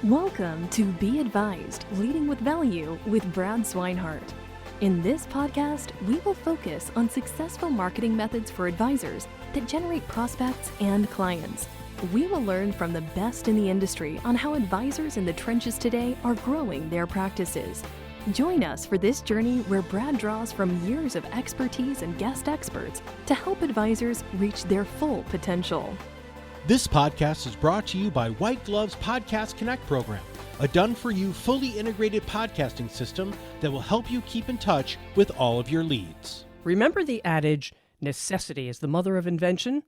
Welcome to Be Advised, Leading with Value with Brad Swineheart. In this podcast, we will focus on successful marketing methods for advisors that generate prospects and clients. We will learn from the best in the industry on how advisors in the trenches today are growing their practices. Join us for this journey where Brad draws from years of expertise and guest experts to help advisors reach their full potential. This podcast is brought to you by WhiteGlove's Podcast Connect program, a done-for-you, fully integrated podcasting system that will help you keep in touch with all of your leads. Remember the adage, necessity is the mother of invention?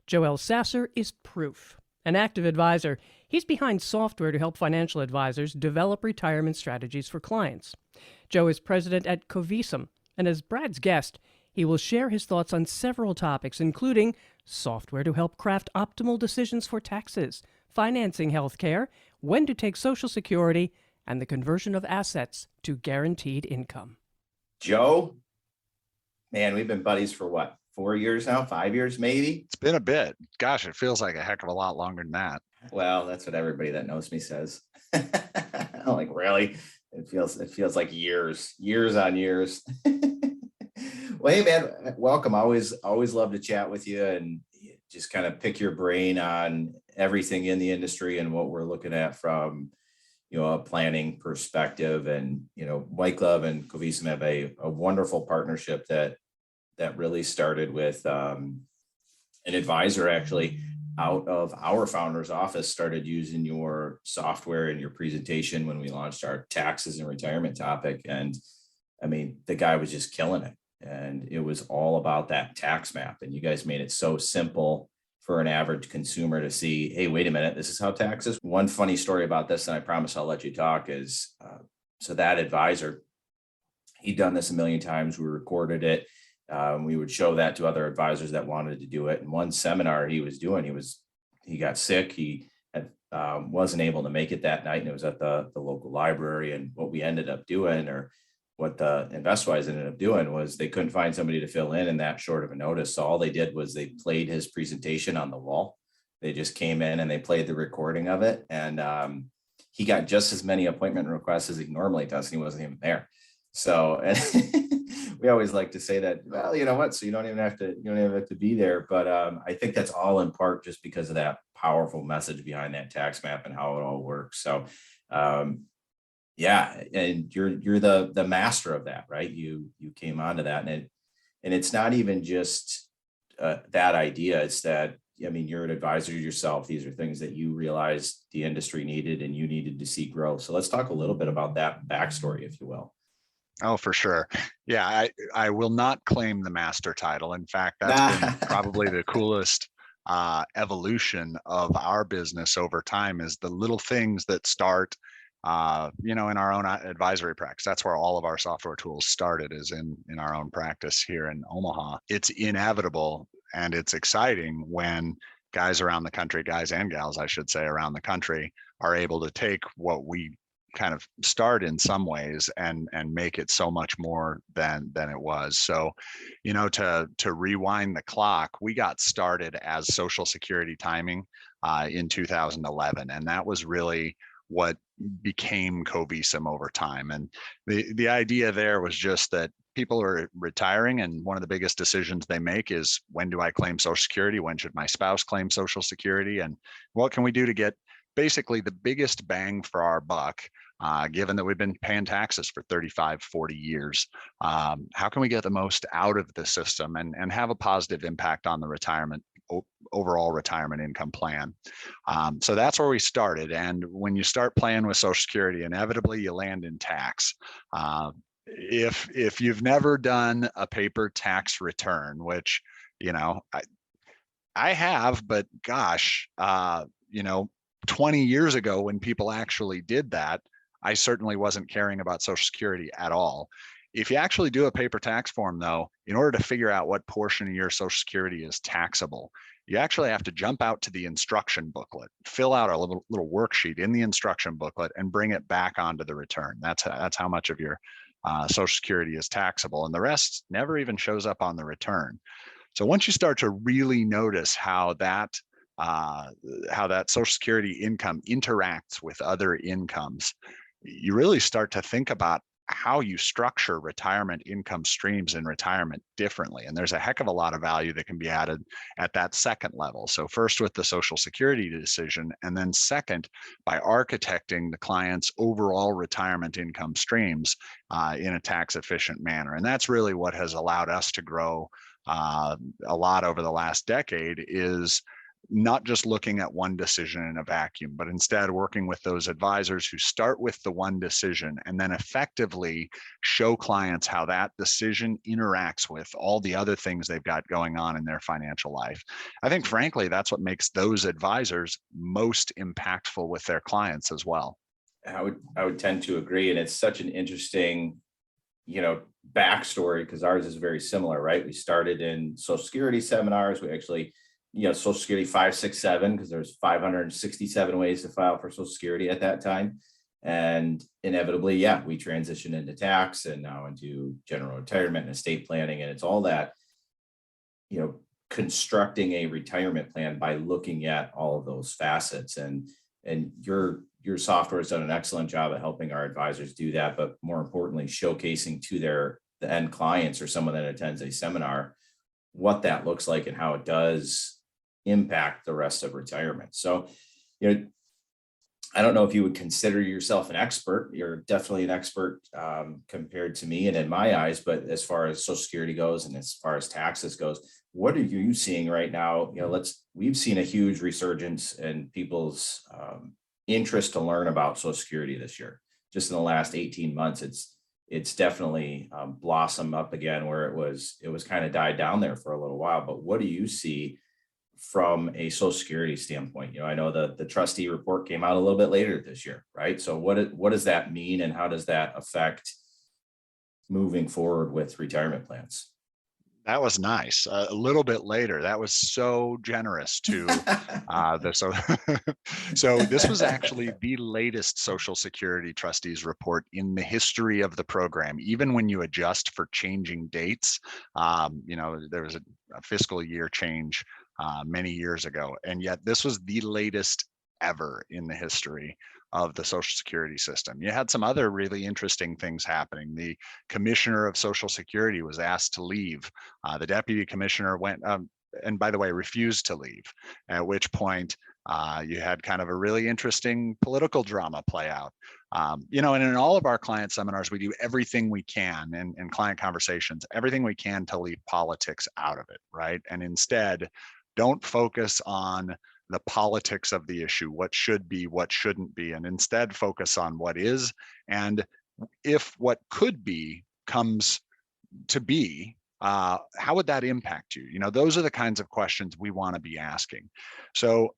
Joe Elsasser is proof. An active advisor, he's behind software to help financial advisors develop retirement strategies for clients. Joe is president at Covisum, and as Brad's guest, he will share his thoughts on several topics, including software to help craft optimal decisions for taxes, financing healthcare, when to take Social Security, and the conversion of assets to guaranteed income. Joe, man, we've been buddies for what, 4 years now, 5 years maybe? It's been a bit. Gosh, it feels like a heck of a lot longer than that. Well, that's what everybody that knows me says. Like, really? It feels like years on years. Well, hey man, welcome. Always love to chat with you and just kind of pick your brain on everything in the industry and what we're looking at from, a planning perspective. And, WhiteGlove and Covisum have a wonderful partnership that really started with an advisor actually out of our founder's office started using your software and your presentation when we launched our taxes and retirement topic. And I mean, the guy was just killing it. And it was all about that tax map. And you guys made it so simple for an average consumer to see, hey, wait a minute, this is how taxes. One funny story about this, and I promise I'll let you talk, is so that advisor, he'd done this a million times. We recorded it. We would show that to other advisors that wanted to do it. And one seminar he was doing, he got sick. He wasn't able to make it that night, and it was at the local library. And what we ended up doing, or what the InvestWise ended up doing, was they couldn't find somebody to fill in that short of a notice. So all they did was they played his presentation on the wall. They just came in and they played the recording of it. And he got just as many appointment requests as he normally does. And he wasn't even there. So, and we always like to say that, well, you know what? So you don't even have to be there. But I think that's all in part just because of that powerful message behind that tax map and how it all works. So, yeah, and you're the master of that, right? You came onto that, and it's not even just that idea. It's that, I mean, you're an advisor yourself. These are things that you realized the industry needed and you needed to see grow. So let's talk a little bit about that backstory, if you will. Oh, for sure. Yeah, I will not claim the master title. In fact, that's been probably the coolest evolution of our business over time, is the little things that start in our own advisory practice. That's where all of our software tools started, is in our own practice here in Omaha. It's inevitable and it's exciting when guys around the country, guys and gals, I should say, around the country, are able to take what we kind of start in some ways and make it so much more than it was. So, to rewind the clock, we got started as Social Security timing in 2011, and that was really what became Covisum over time. And the idea there was just that people are retiring, and one of the biggest decisions they make is, when do I claim Social Security? When should my spouse claim Social Security? And what can we do to get basically the biggest bang for our buck, given that we've been paying taxes for 35, 40 years? How can we get the most out of the system and have a positive impact on the overall retirement income plan? So that's where we started. And when you start playing with Social Security, inevitably you land in tax. If you've never done a paper tax return, which, I have, but gosh, 20 years ago when people actually did that, I certainly wasn't caring about Social Security at all. If you actually do a paper tax form, though, in order to figure out what portion of your Social Security is taxable, you actually have to jump out to the instruction booklet, fill out a little worksheet in the instruction booklet, and bring it back onto the return. That's how much of your Social Security is taxable, and the rest never even shows up on the return. So once you start to really notice how that how that Social Security income interacts with other incomes, you really start to think about how you structure retirement income streams in retirement differently. And there's a heck of a lot of value that can be added at that second level. So first with the Social Security decision, and then second by architecting the client's overall retirement income streams in a tax efficient manner. And that's really what has allowed us to grow a lot over the last decade, is not just looking at one decision in a vacuum, but instead working with those advisors who start with the one decision and then effectively show clients how that decision interacts with all the other things they've got going on in their financial life. I think, frankly, that's what makes those advisors most impactful with their clients as well. I would tend to agree. And it's such an interesting, backstory, because ours is very similar, right? We started in Social Security seminars. We actually, Social Security 567, because there's 567 ways to file for Social Security at that time. And inevitably, we transitioned into tax and now into general retirement and estate planning. And it's all that, constructing a retirement plan by looking at all of those facets. And your software has done an excellent job at helping our advisors do that, but more importantly, showcasing to the end clients or someone that attends a seminar what that looks like and how it does impact the rest of retirement. So, I don't know if you would consider yourself an expert. You're definitely an expert compared to me and in my eyes, but as far as Social Security goes and as far as taxes goes, what are you seeing right now? We've seen a huge resurgence in people's interest to learn about Social Security this year. Just in the last 18 months, it's definitely blossomed up again, where it was kind of died down there for a little while. But what do you see from a Social Security standpoint? I know the trustee report came out a little bit later this year, right? So what does that mean, and how does that affect moving forward with retirement plans? That was nice. A little bit later. That was so generous to so this was actually the latest Social Security trustees report in the history of the program. Even when you adjust for changing dates, there was a fiscal year change many years ago, and yet this was the latest ever in the history of the Social Security system. You had some other really interesting things happening. The commissioner of Social Security was asked to leave. The deputy commissioner went, and by the way, refused to leave, at which point you had kind of a really interesting political drama play out. And in all of our client seminars, we do everything we can, and client conversations, everything we can to leave politics out of it, right? And instead, don't focus on the politics of the issue, what should be, what shouldn't be, and instead focus on what is. And if what could be comes to be, how would that impact you? Those are the kinds of questions we want to be asking. So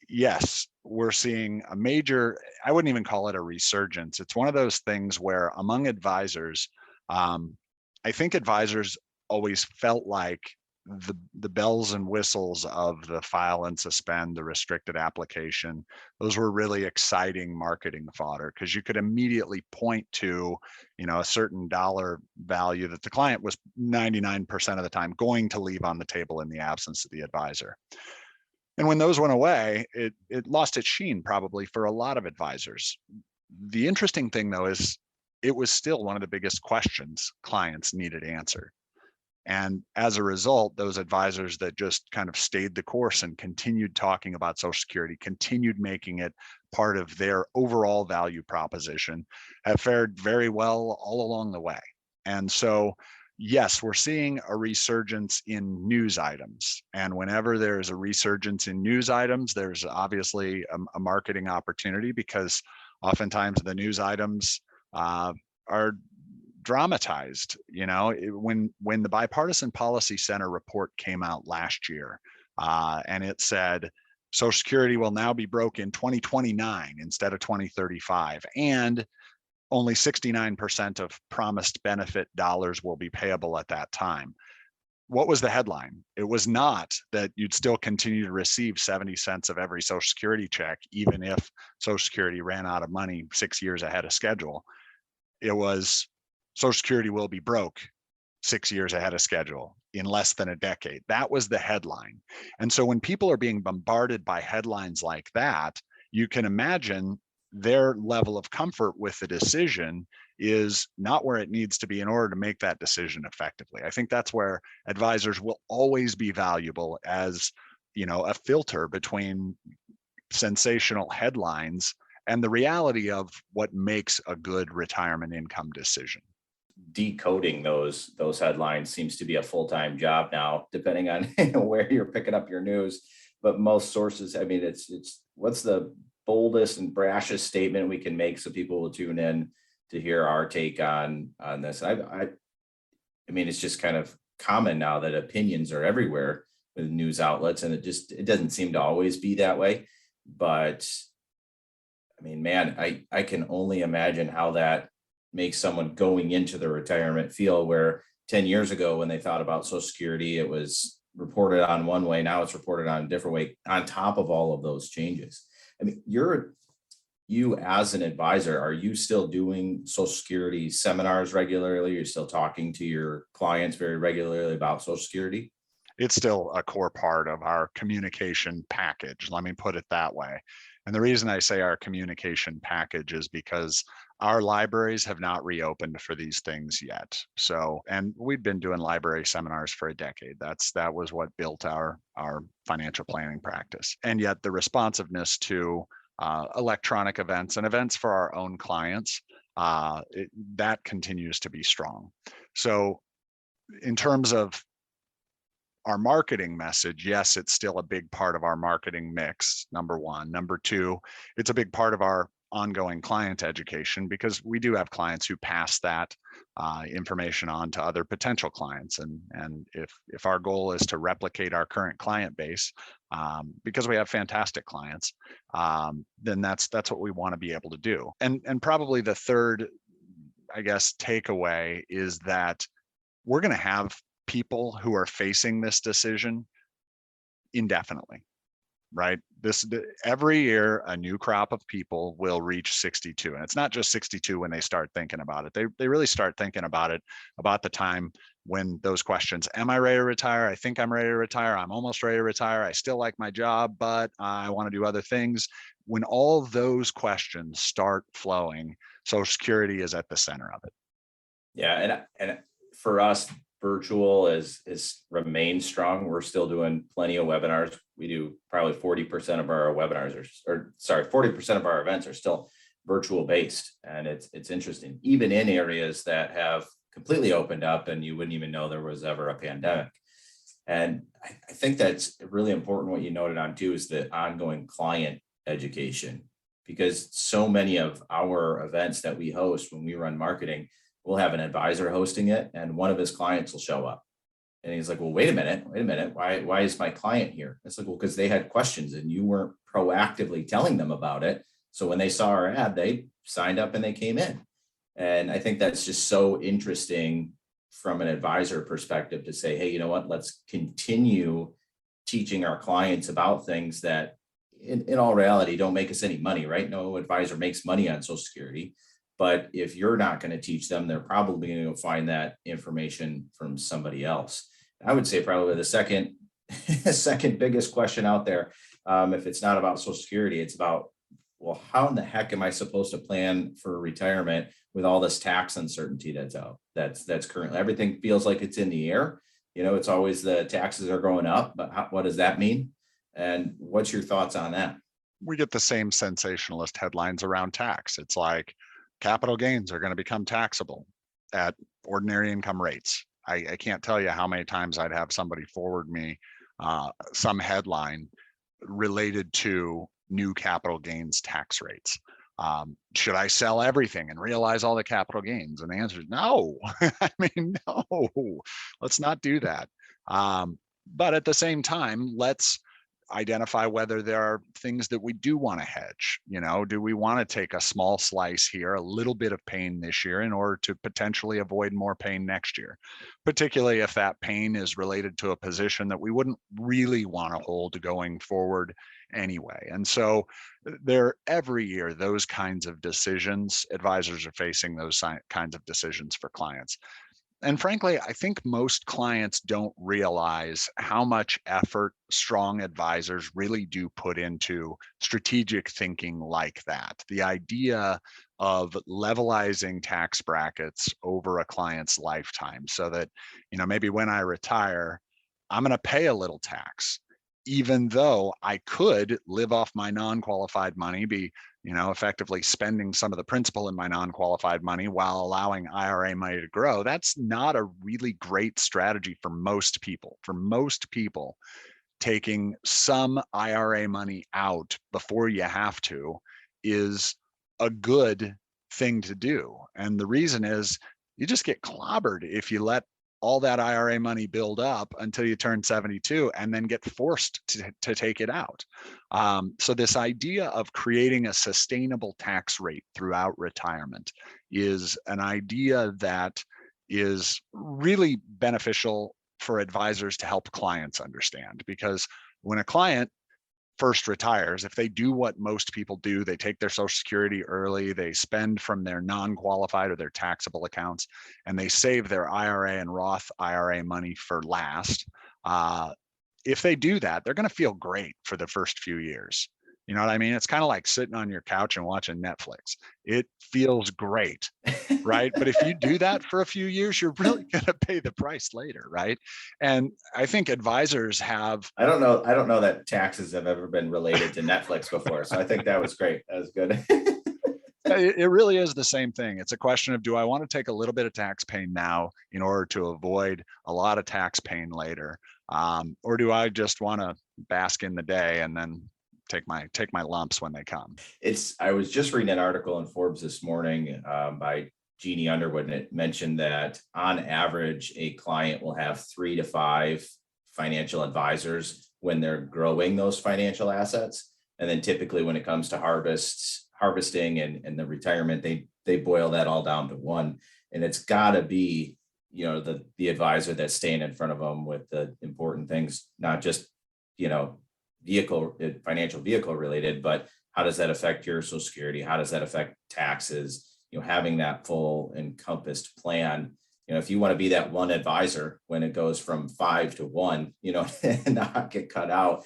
yes, we're seeing a major, I wouldn't even call it a resurgence. It's one of those things where among advisors, I think advisors always felt like the bells and whistles of the file and suspend, the restricted application, those were really exciting marketing fodder, because you could immediately point to a certain dollar value that the client was 99% of the time going to leave on the table in the absence of the advisor. And when those went away, it lost its sheen probably for a lot of advisors. The interesting thing, though, is it was still one of the biggest questions clients needed answered. And as a result, those advisors that just kind of stayed the course and continued talking about Social Security, continued making it part of their overall value proposition, have fared very well all along the way. And so, yes, we're seeing a resurgence in news items. And whenever there's a resurgence in news items, there's obviously a marketing opportunity, because oftentimes the news items are dramatized. When the Bipartisan Policy Center report came out last year, and it said Social Security will now be broke in 2029 instead of 2035, and only 69% of promised benefit dollars will be payable at that time. What was the headline? It was not that you'd still continue to receive 70 cents of every Social Security check, even if Social Security ran out of money 6 years ahead of schedule. It was Social Security will be broke 6 years ahead of schedule in less than a decade. That was the headline. And so when people are being bombarded by headlines like that, you can imagine their level of comfort with the decision is not where it needs to be in order to make that decision effectively. I think that's where advisors will always be valuable as, a filter between sensational headlines and the reality of what makes a good retirement income decision. Decoding those headlines seems to be a full-time job now, depending on where you're picking up your news. But most sources, I mean, it's what's the boldest and brashest statement we can make so people will tune in to hear our take on this. I mean, it's just kind of common now that opinions are everywhere with news outlets, and it doesn't seem to always be that way. But I mean, man, I can only imagine how that makes someone going into the retirement feel, where 10 years ago when they thought about Social Security, it was reported on one way. Now it's reported on a different way on top of all of those changes. I mean, you as an advisor, are you still doing Social Security seminars regularly? You're still talking to your clients very regularly about Social Security? It's still a core part of our communication package. Let me put it that way. And the reason I say our communication package is because our libraries have not reopened for these things yet. So, and we've been doing library seminars for a decade. That was what built our financial planning practice. And yet the responsiveness to electronic events and events for our own clients, that continues to be strong. So in terms of our marketing message, yes, it's still a big part of our marketing mix, number one. Number two, it's a big part of our ongoing client education, because we do have clients who pass that information on to other potential clients. And if our goal is to replicate our current client base, because we have fantastic clients, then that's what we want to be able to do. And probably the third, I guess, takeaway is that we're going to have people who are facing this decision indefinitely, right? Every year, a new crop of people will reach 62. And it's not just 62 when they start thinking about it. They really start thinking about it about the time when those questions, am I ready to retire? I think I'm ready to retire. I'm almost ready to retire. I still like my job, but I want to do other things. When all those questions start flowing, Social Security is at the center of it. Yeah. And for us, virtual is remained strong. We're still doing plenty of webinars. We do probably 40% of our webinars 40% of our events are still virtual based. And it's interesting, even in areas that have completely opened up and you wouldn't even know there was ever a pandemic. And I think that's really important. What you noted on too is the ongoing client education, because so many of our events that we host when we run marketing, we'll have an advisor hosting it and one of his clients will show up. And he's like, well, wait a minute. Why is my client here? It's like, well, because they had questions and you weren't proactively telling them about it. So when they saw our ad, they signed up and they came in. And I think that's just so interesting from an advisor perspective to say, hey, you know what, let's continue teaching our clients about things that in all reality don't make us any money, right? No advisor makes money on Social Security. But if you're not going to teach them, they're probably going to find that information from somebody else. I would say probably the second biggest question out there, if it's not about Social Security, it's about, well, how in the heck am I supposed to plan for retirement with all this tax uncertainty that's out? That's currently, everything feels like it's in the air. It's always the taxes are going up, but what does that mean? And what's your thoughts on that? We get the same sensationalist headlines around tax. It's like, capital gains are going to become taxable at ordinary income rates. I can't tell you how many times I'd have somebody forward me some headline related to new capital gains tax rates. Should I sell everything and realize all the capital gains? And the answer is no. I mean, no, let's not do that. But at the same time, let's identify whether there are things that we do want to hedge. Do we want to take a small slice here, a little bit of pain this year in order to potentially avoid more pain next year, particularly if that pain is related to a position that we wouldn't really want to hold going forward anyway. And so every year, those kinds of decisions, advisors are facing those kinds of decisions for clients. And frankly, I think most clients don't realize how much effort strong advisors really do put into strategic thinking like that. The idea of levelizing tax brackets over a client's lifetime so that, maybe when I retire, I'm going to pay a little tax, even though I could live off my non-qualified money, be effectively spending some of the principal in my non-qualified money while allowing IRA money to grow. That's not a really great strategy for most people. For most people, taking some IRA money out before you have to is a good thing to do. And the reason is you just get clobbered if you let all that IRA money build up until you turn 72 and then get forced to take it out. So this idea of creating a sustainable tax rate throughout retirement is an idea that is really beneficial for advisors to help clients understand, because when a client first retires, if they do what most people do, they take their Social Security early, they spend from their non-qualified or their taxable accounts, and they save their IRA and Roth IRA money for last. If they do that, they're going to feel great for the first few years. You know what I mean? It's kind of like sitting on your couch and watching Netflix. It feels great, right? But if you do that for a few years, you're really going to pay the price later, right? And I think advisors have. I don't know that taxes have ever been related to Netflix before. So I think that was great. That was good. It really is the same thing. It's a question of, do I want to take a little bit of tax pain now in order to avoid a lot of tax pain later? Or do I just want to bask in the day and then take my lumps when they come? I was just reading an article in Forbes this morning by Jeannie Underwood, and it mentioned that on average, a client will have 3 to 5 financial advisors when they're growing those financial assets. And then typically when it comes to harvesting and the retirement, they boil that all down to one. And it's got to be, the advisor that's staying in front of them with the important things, not just, financial vehicle related, but how does that affect your Social Security? How does that affect taxes? Having that full encompassed plan. If you want to be that one advisor when it goes from 5 to 1, and not get cut out,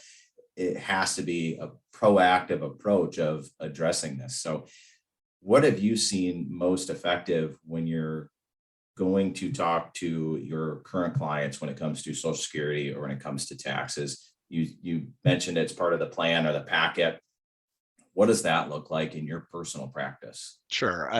it has to be a proactive approach of addressing this. So what have you seen most effective when you're going to talk to your current clients when it comes to Social Security or when it comes to taxes? You mentioned it's part of the plan or the packet. What does that look like in your personal practice? Sure.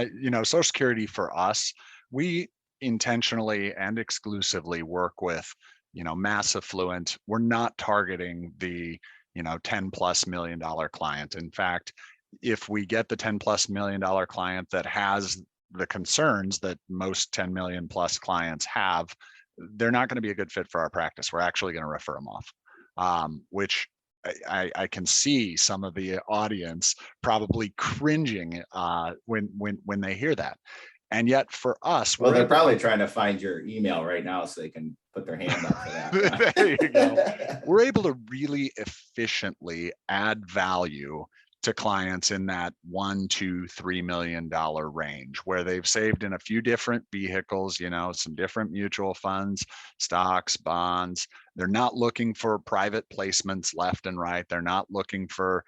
Social Security for us, we intentionally and exclusively work with, mass affluent. We're not targeting the, $10+ million client. In fact, if we get the $10+ million client that has the concerns that most 10 million plus clients have, they're not going to be a good fit for our practice. We're actually going to refer them off, which I can see some of the audience probably cringing when they hear that. And yet for us, well, they're probably trying to find your email right now so they can put their hand up for that. There you go. We're able to really efficiently add value to clients in that $1, $2, $3 million range, where they've saved in a few different vehicles, some different mutual funds, stocks, bonds. They're not looking for private placements left and right. They're not looking for,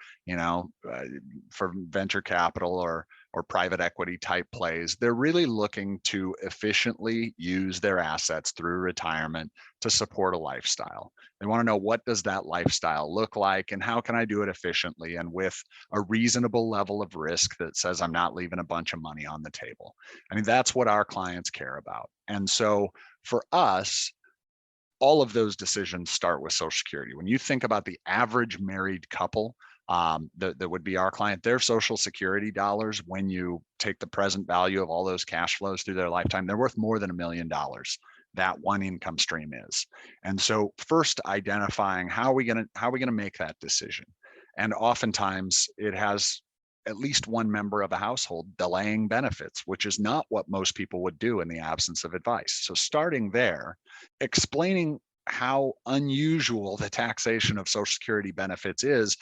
for venture capital or private equity type plays. They're really looking to efficiently use their assets through retirement to support a lifestyle. They want to know, what does that lifestyle look like and how can I do it efficiently and with a reasonable level of risk that says I'm not leaving a bunch of money on the table. I mean, that's what our clients care about. And so for us, all of those decisions start with Social Security. When you think about the average married couple, that would be our client, their Social Security dollars, when you take the present value of all those cash flows through their lifetime, they're worth more than $1 million. That one income stream is. And so first identifying how are we going to make that decision? And oftentimes it has at least one member of a household delaying benefits, which is not what most people would do in the absence of advice. So starting there, explaining how unusual the taxation of Social Security benefits is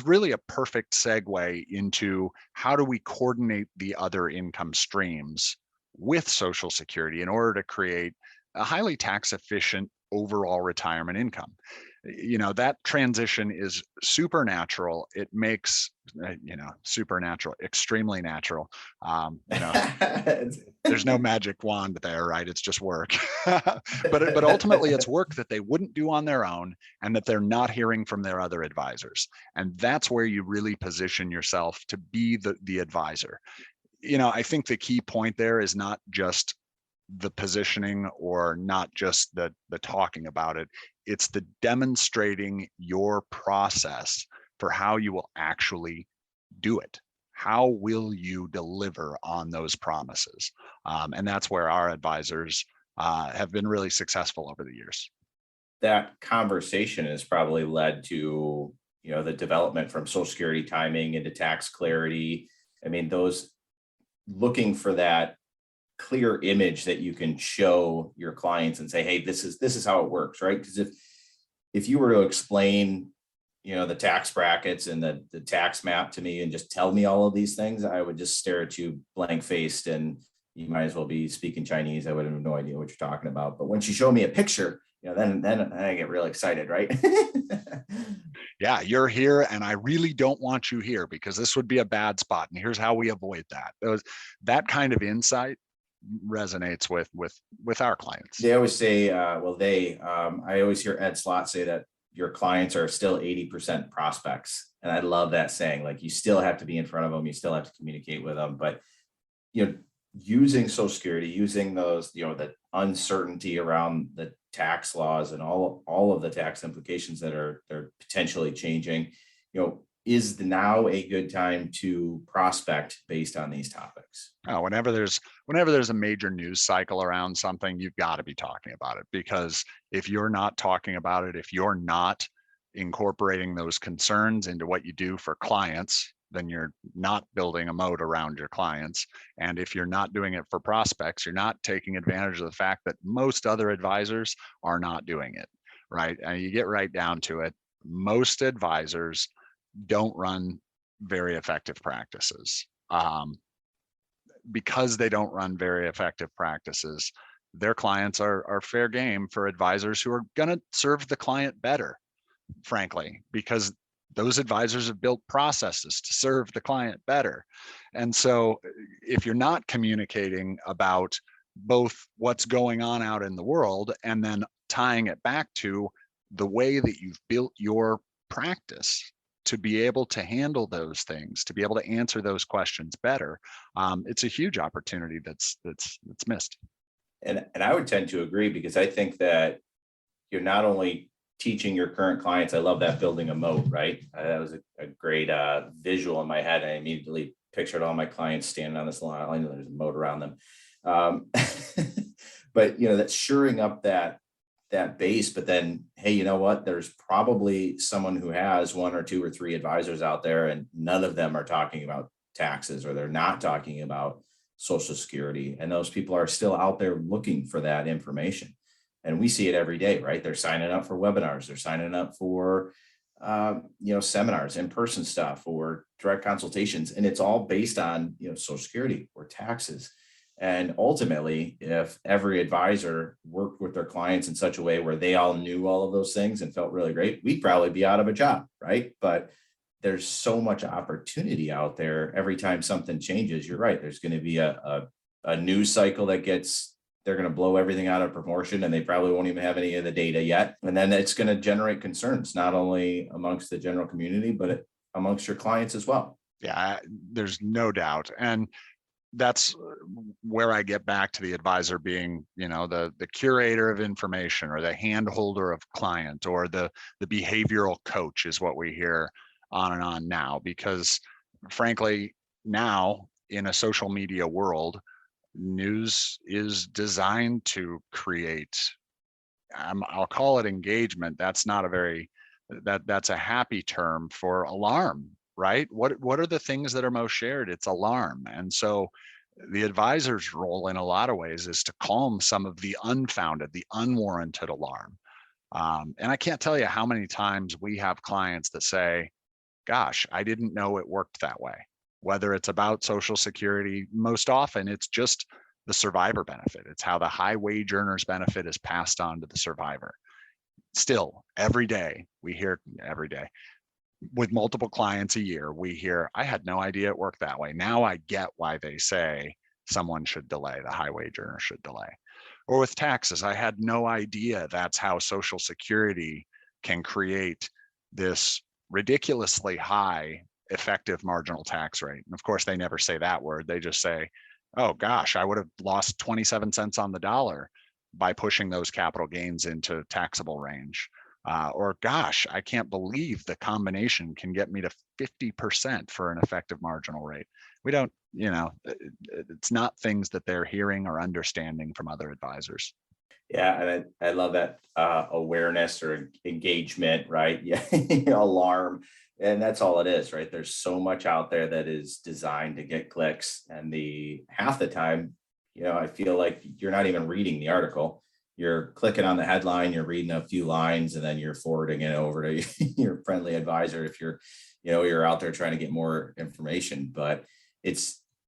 really a perfect segue into how do we coordinate the other income streams with Social Security in order to create a highly tax efficient overall retirement income. That transition is supernatural. It makes, supernatural, extremely natural. There's no magic wand there, right? It's just work. but ultimately it's work that they wouldn't do on their own and that they're not hearing from their other advisors. And that's where you really position yourself to be the advisor. I think the key point there is not just the positioning or not just the talking about it. It's the demonstrating your process for how you will actually do it. How will you deliver on those promises? And that's where our advisors have been really successful over the years. That conversation has probably led to, the development from Social Security timing into tax clarity. I mean, those looking for that clear image that you can show your clients and say, hey, this is how it works, right? Because if you were to explain, the tax brackets and the tax map to me and just tell me all of these things, I would just stare at you blank faced and you might as well be speaking Chinese. I would have no idea what you're talking about. But once you show me a picture, then I get really excited, right? Yeah, you're here and I really don't want you here because this would be a bad spot. And here's how we avoid that. That kind of insight resonates with our clients. They always say, I always hear Ed Slott say that your clients are still 80% prospects. And I love that saying, like, you still have to be in front of them. You still have to communicate with them. But, using Social Security, using those, the uncertainty around the tax laws and all of the tax implications that they're potentially changing, is now a good time to prospect based on these topics? Whenever there's a major news cycle around something, you've got to be talking about it, because if you're not talking about it, if you're not incorporating those concerns into what you do for clients, then you're not building a moat around your clients. And if you're not doing it for prospects, you're not taking advantage of the fact that most other advisors are not doing it, right? And you get right down to it. Most advisors don't run very effective practices. Because they don't run very effective practices, their clients are fair game for advisors who are going to serve the client better, frankly, because those advisors have built processes to serve the client better. And so if you're not communicating about both what's going on out in the world and then tying it back to the way that you've built your practice to be able to handle those things, to be able to answer those questions better, it's a huge opportunity that's missed. And I would tend to agree, because I think that you're not only teaching your current clients, I love that, building a moat, right? That was a great visual in my head. I immediately pictured all my clients standing on this line. I know there's a moat around them. But that's shoring up that base. But then, hey, you know what? There's probably someone who has one or two or three advisors out there, and none of them are talking about taxes, or they're not talking about Social Security. And those people are still out there looking for that information. And we see it every day, right? They're signing up for webinars. They're signing up for, seminars, in-person stuff, or direct consultations. And it's all based on, Social Security or taxes. And ultimately, if every advisor worked with their clients in such a way where they all knew all of those things and felt really great, we'd probably be out of a job, right? But there's so much opportunity out there. Every time something changes, you're right, there's going to be a news cycle they're going to blow everything out of proportion, and they probably won't even have any of the data yet. And then it's going to generate concerns, not only amongst the general community, but amongst your clients as well. Yeah, there's no doubt. And that's where I get back to the advisor being, the curator of information, or the hand holder of client, or the behavioral coach is what we hear on and on now. Because frankly, now in a social media world, news is designed to create, I'll call it engagement. That's not that's a happy term for alarm, right? What are the things that are most shared? It's alarm. And so the advisor's role in a lot of ways is to calm some of the unfounded, the unwarranted alarm. And I can't tell you how many times we have clients that say, gosh, I didn't know it worked that way. Whether it's about Social Security, most often it's just the survivor benefit. It's how the high wage earners benefit is passed on to the survivor. Still, every day with multiple clients a year, we hear, I had no idea it worked that way. Now I get why they say someone should delay, the high wage earner should delay. Or with taxes, I had no idea that's how Social Security can create this ridiculously high effective marginal tax rate. And of course, they never say that word. They just say, oh gosh, I would have lost 27 cents on the dollar by pushing those capital gains into taxable range. Or gosh, I can't believe the combination can get me to 50% for an effective marginal rate. We don't, it's not things that they're hearing or understanding from other advisors. Yeah, and I love that awareness or engagement, right? Yeah, alarm. And that's all it is, right? There's so much out there that is designed to get clicks. And half the time, I feel like you're not even reading the article. You're clicking on the headline, you're reading a few lines, and then you're forwarding it over to your friendly advisor if you're out there trying to get more information. But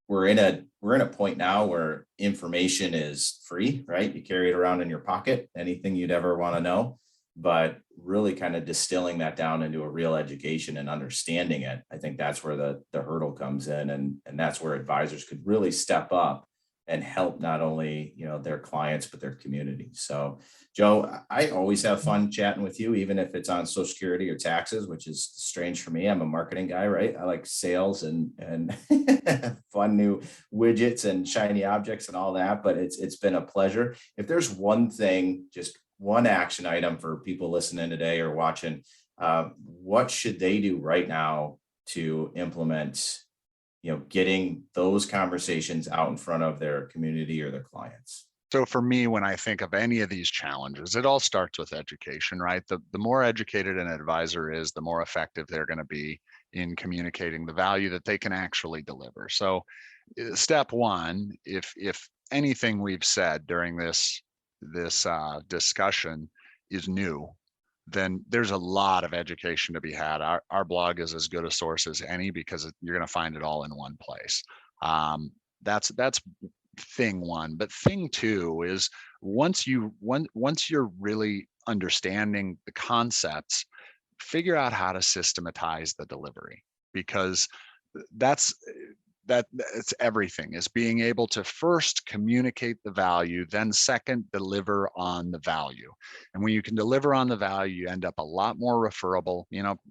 we're in a point now where information is free, right? You carry it around in your pocket, anything you'd ever want to know, but really kind of distilling that down into a real education and understanding it. I think that's where the hurdle comes in. And that's where advisors could really step up and help not only, their clients, but their community. So Joe, I always have fun chatting with you, even if it's on Social Security or taxes, which is strange for me. I'm a marketing guy, right? I like sales and fun new widgets and shiny objects and all that, but it's been a pleasure. If there's one thing, just one action item for people listening today or watching, what should they do right now to implement getting those conversations out in front of their community or their clients? So for me, when I think of any of these challenges, it all starts with education, right? The more educated an advisor is, the more effective they're going to be in communicating the value that they can actually deliver. So step one, if anything we've said during this discussion is new, then there's a lot of education to be had. Our blog is as good a source as any because you're going to find it all in one place. That's thing one. But thing two is once you're really understanding the concepts, figure out how to systematize the delivery, because it's everything, is being able to first communicate the value, then second, deliver on the value. And when you can deliver on the value, you end up a lot more referable.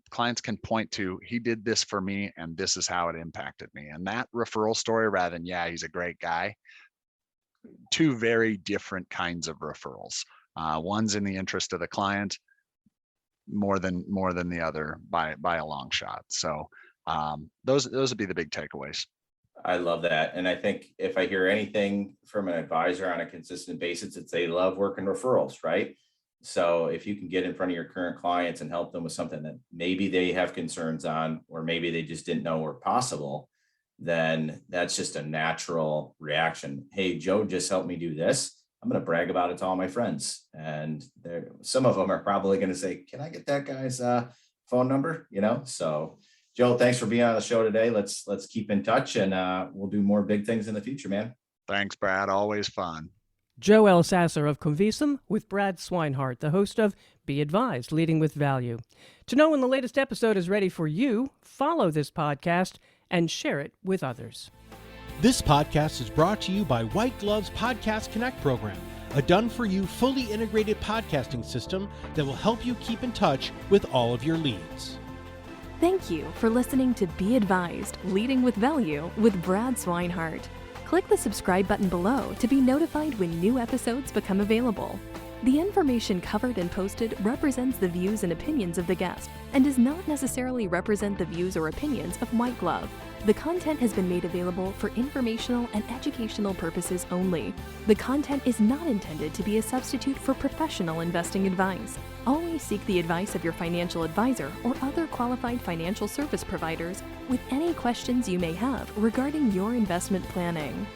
Clients can point to, he did this for me and this is how it impacted me. And that referral story, rather than, yeah, he's a great guy, two very different kinds of referrals. One's in the interest of the client more than the other by a long shot. So those would be the big takeaways. I love that. And I think if I hear anything from an advisor on a consistent basis, it's they love working referrals, right? So if you can get in front of your current clients and help them with something that maybe they have concerns on, or maybe they just didn't know were possible, then that's just a natural reaction. Hey, Joe just helped me do this. I'm going to brag about it to all my friends. And some of them are probably going to say, can I get that guy's phone number? So Joe, thanks for being on the show today. Let's keep in touch, and we'll do more big things in the future, man. Thanks, Brad. Always fun. Joe Elsasser of Covisum with Brad Swineheart, the host of Be Advised, Leading with Value. To know when the latest episode is ready for you, follow this podcast and share it with others. This podcast is brought to you by WhiteGlove's Podcast Connect program, a done-for-you, fully integrated podcasting system that will help you keep in touch with all of your leads. Thank you for listening to Be Advised, Leading with Value with Brad Swineheart. Click the subscribe button below to be notified when new episodes become available. The information covered and posted represents the views and opinions of the guest and does not necessarily represent the views or opinions of WhiteGlove. The content has been made available for informational and educational purposes only. The content is not intended to be a substitute for professional investing advice. Always seek the advice of your financial advisor or other qualified financial service providers with any questions you may have regarding your investment planning.